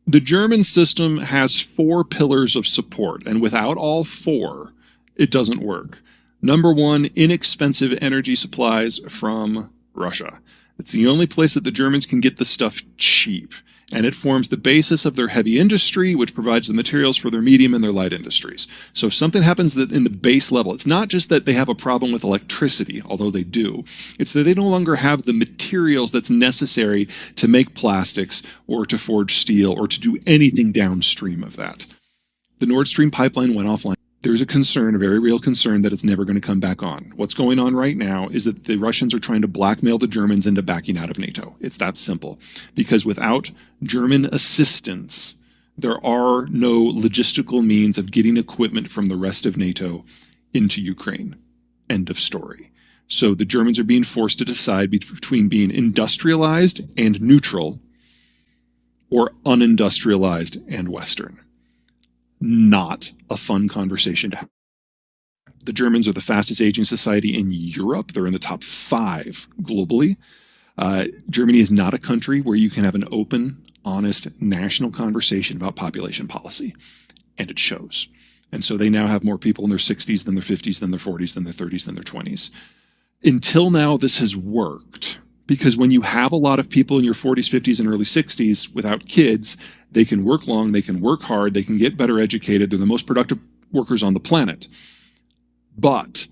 The German system has 4 pillars of support, and without all 4, it doesn't work. Number 1, inexpensive energy supplies from Russia. It's the only place that the Germans can get the stuff cheap, and it forms the basis of their heavy industry, which provides the materials for their medium and their light industries. So if something happens in the base level, it's not just that they have a problem with electricity, although they do. It's that they no longer have the materials that's necessary to make plastics or to forge steel or to do anything downstream of that. The Nord Stream pipeline went offline. There's a concern, a very real concern, that it's never going to come back on. What's going on right now is that the Russians are trying to blackmail the Germans into backing out of NATO. It's that simple. Because without German assistance, there are no logistical means of getting equipment from the rest of NATO into Ukraine. End of story. So the Germans are being forced to decide between being industrialized and neutral or unindustrialized and Western. Not a fun conversation to have. The Germans are the fastest aging society in Europe. They're in the top 5 globally. Germany is not a country where you can have an open, honest, national conversation about population policy. And it shows. And so they now have more people in their 60s than their 50s, than their 40s, than their 30s, than their 20s. Until now, this has worked. Because when you have a lot of people in your 40s, 50s, and early 60s without kids, they can work long, they can work hard, they can get better educated, they're the most productive workers on the planet. But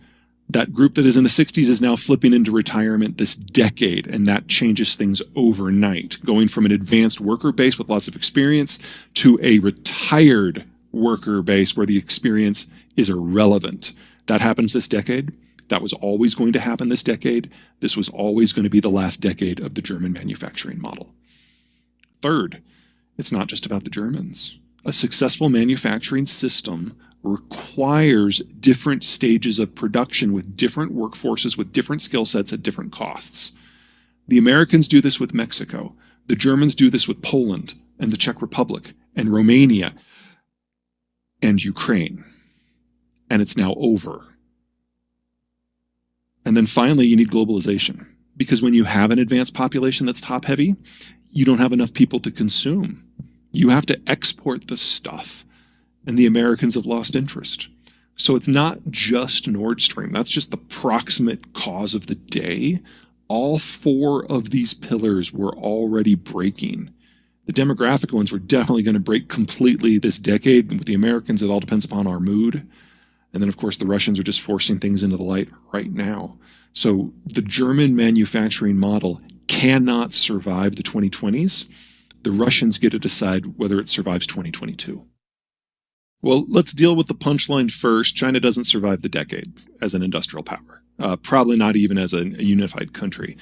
that group that is in the 60s is now flipping into retirement this decade, and that changes things overnight, going from an advanced worker base with lots of experience to a retired worker base where the experience is irrelevant. That happens this decade. That was always going to happen this decade. This was always going to be the last decade of the German manufacturing model. Third, it's not just about the Germans. A successful manufacturing system requires different stages of production with different workforces, with different skill sets at different costs. The Americans do this with Mexico. The Germans do this with Poland and the Czech Republic and Romania and Ukraine. And it's now over. And then finally, you need globalization. Because when you have an advanced population that's top-heavy, you don't have enough people to consume. You have to export the stuff. And the Americans have lost interest. So it's not just Nord Stream. That's just the proximate cause of the day. All 4 of these pillars were already breaking. The demographic ones were definitely going to break completely this decade. And with the Americans, it all depends upon our mood. And then, of course, the Russians are just forcing things into the light right now. So the German manufacturing model cannot survive the 2020s. The Russians get to decide whether it survives 2022. Well, let's deal with the punchline first. China doesn't survive the decade as an industrial power, probably not even as a unified country.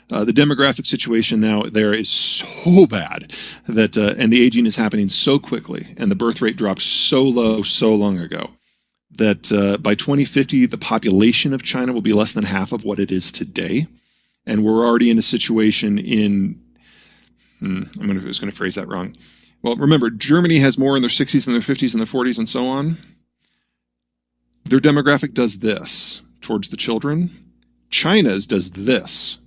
The demographic situation now there is so bad that, and the aging is happening so quickly, and the birth rate dropped so low so long ago, that by 2050, the population of China will be less than half of what it is today. And we're already in a situation I was going to phrase that wrong. Well, remember, Germany has more in their 60s and their 50s and their 40s and so on. Their demographic does this towards the children. China's does this.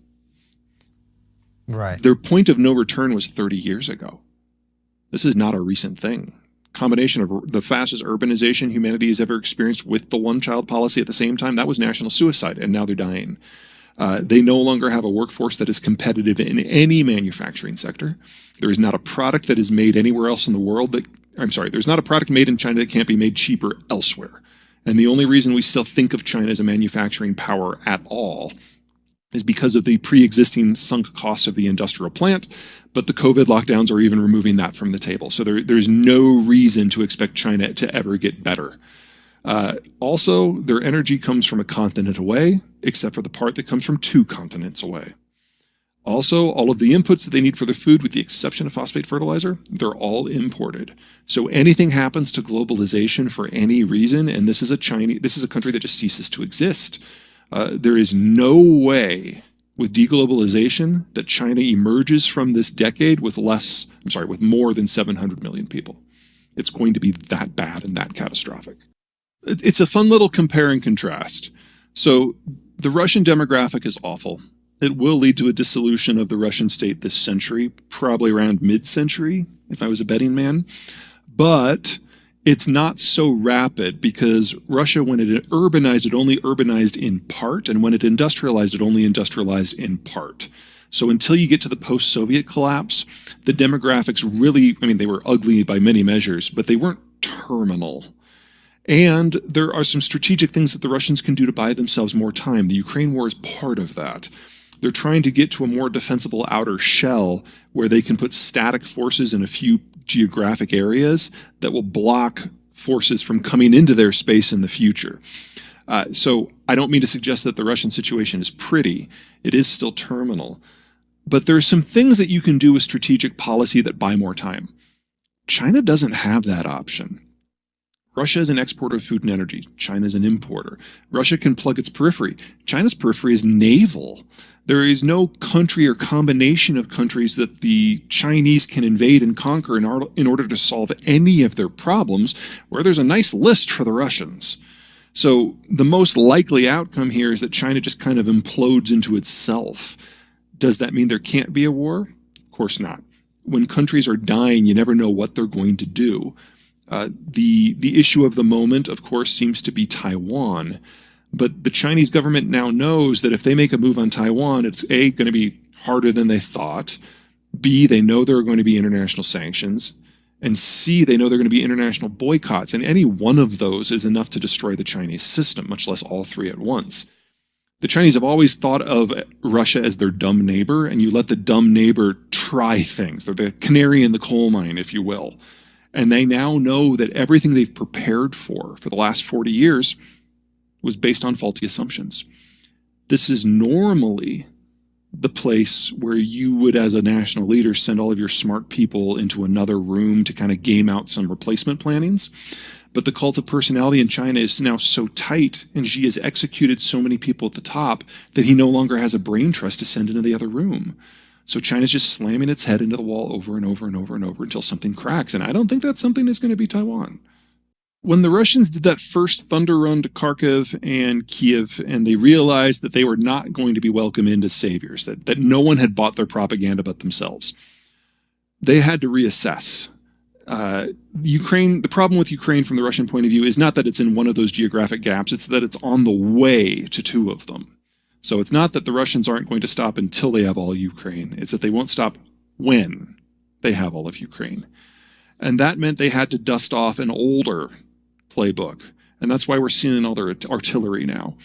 Right. Their point of no return was 30 years ago. This is not a recent thing. Combination of the fastest urbanization humanity has ever experienced with the one-child policy at the same time, that was national suicide, and now they're dying. They no longer have a workforce that is competitive in any manufacturing sector. There is not a product that is made anywhere else in the world there's not a product made in China that can't be made cheaper elsewhere. And the only reason we still think of China as a manufacturing power at all is because of the pre-existing sunk costs of the industrial plant, but the COVID lockdowns are even removing that from the table. So there's no reason to expect China to ever get better. Also, their energy comes from a continent away, except for the part that comes from 2 continents away. Also, all of the inputs that they need for their food, with the exception of phosphate fertilizer, they're all imported. So anything happens to globalization for any reason, and this is a country that just ceases to exist. There is no way with deglobalization that China emerges from this decade with more than 700 million people. It's going to be that bad and that catastrophic. It's a fun little compare and contrast. So the Russian demographic is awful. It will lead to a dissolution of the Russian state this century, probably around mid-century, if I was a betting man. But it's not so rapid because Russia, when it urbanized, it only urbanized in part, and when it industrialized, it only industrialized in part. So until you get to the post-Soviet collapse, the demographics really, I mean, they were ugly by many measures, but they weren't terminal. And there are some strategic things that the Russians can do to buy themselves more time. The Ukraine war is part of that. They're trying to get to a more defensible outer shell where they can put static forces in a few geographic areas that will block forces from coming into their space in the future. So I don't mean to suggest that the Russian situation is pretty. It is still terminal. But there are some things that you can do with strategic policy that buy more time. China doesn't have that option. Russia is an exporter of food and energy. China is an importer. Russia can plug its periphery. China's periphery is naval. There is no country or combination of countries that the Chinese can invade and conquer in order to solve any of their problems, where there's a nice list for the Russians. So the most likely outcome here is that China just kind of implodes into itself. Does that mean there can't be a war? Of course not. When countries are dying, you never know what they're going to do. The issue of the moment, of course, seems to be Taiwan. But the Chinese government now knows that if they make a move on Taiwan, it's A, going to be harder than they thought. B, they know there are going to be international sanctions. And C, they know there are going to be international boycotts. And any one of those is enough to destroy the Chinese system, much less all three at once. The Chinese have always thought of Russia as their dumb neighbor, and you let the dumb neighbor try things. They're the canary in the coal mine, if you will. And they now know that everything they've prepared for the last 40 years was based on faulty assumptions. This is normally the place where you would, as a national leader, send all of your smart people into another room to kind of game out some replacement plannings. But the cult of personality in China is now so tight, and Xi has executed so many people at the top that he no longer has a brain trust to send into the other room. So China's just slamming its head into the wall over and over and over and over until something cracks. And I don't think that something is going to be Taiwan. When the Russians did that first thunder run to Kharkiv and Kiev, and they realized that they were not going to be welcome in as saviors, that no one had bought their propaganda but themselves, they had to reassess. Ukraine, the problem with Ukraine from the Russian point of view is not that it's in one of those geographic gaps, it's that it's on the way to two of them. So it's not that the Russians aren't going to stop until they have all Ukraine. It's that they won't stop when they have all of Ukraine. And that meant they had to dust off an older playbook. And that's why we're seeing all their artillery now.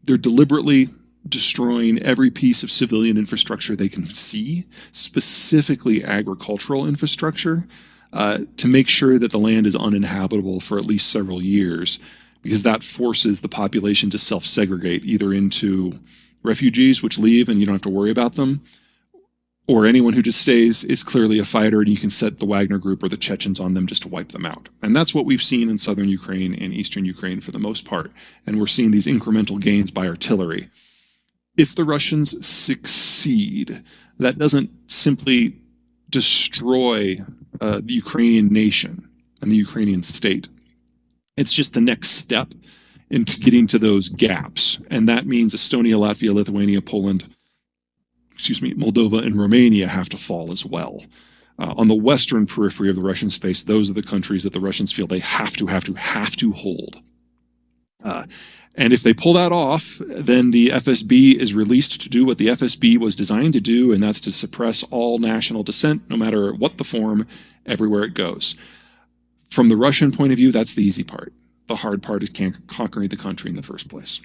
They're deliberately destroying every piece of civilian infrastructure they can see, specifically agricultural infrastructure, to make sure that the land is uninhabitable for at least several years, because that forces the population to self-segregate, either into refugees, which leave and you don't have to worry about them, or anyone who just stays is clearly a fighter and you can set the Wagner group or the Chechens on them just to wipe them out. And that's what we've seen in southern Ukraine and eastern Ukraine for the most part. And we're seeing these incremental gains by artillery. If the Russians succeed, that doesn't simply destroy the Ukrainian nation and the Ukrainian state. It's just the next step into getting to those gaps. And that means Estonia, Latvia, Lithuania, Poland, Moldova, and Romania have to fall as well. On the western periphery of the Russian space, those are the countries that the Russians feel they have to hold. And if they pull that off, then the FSB is released to do what the FSB was designed to do, and that's to suppress all national dissent, no matter what the form, everywhere it goes. From the Russian point of view, that's the easy part. The hard part is conquering the country in the first place.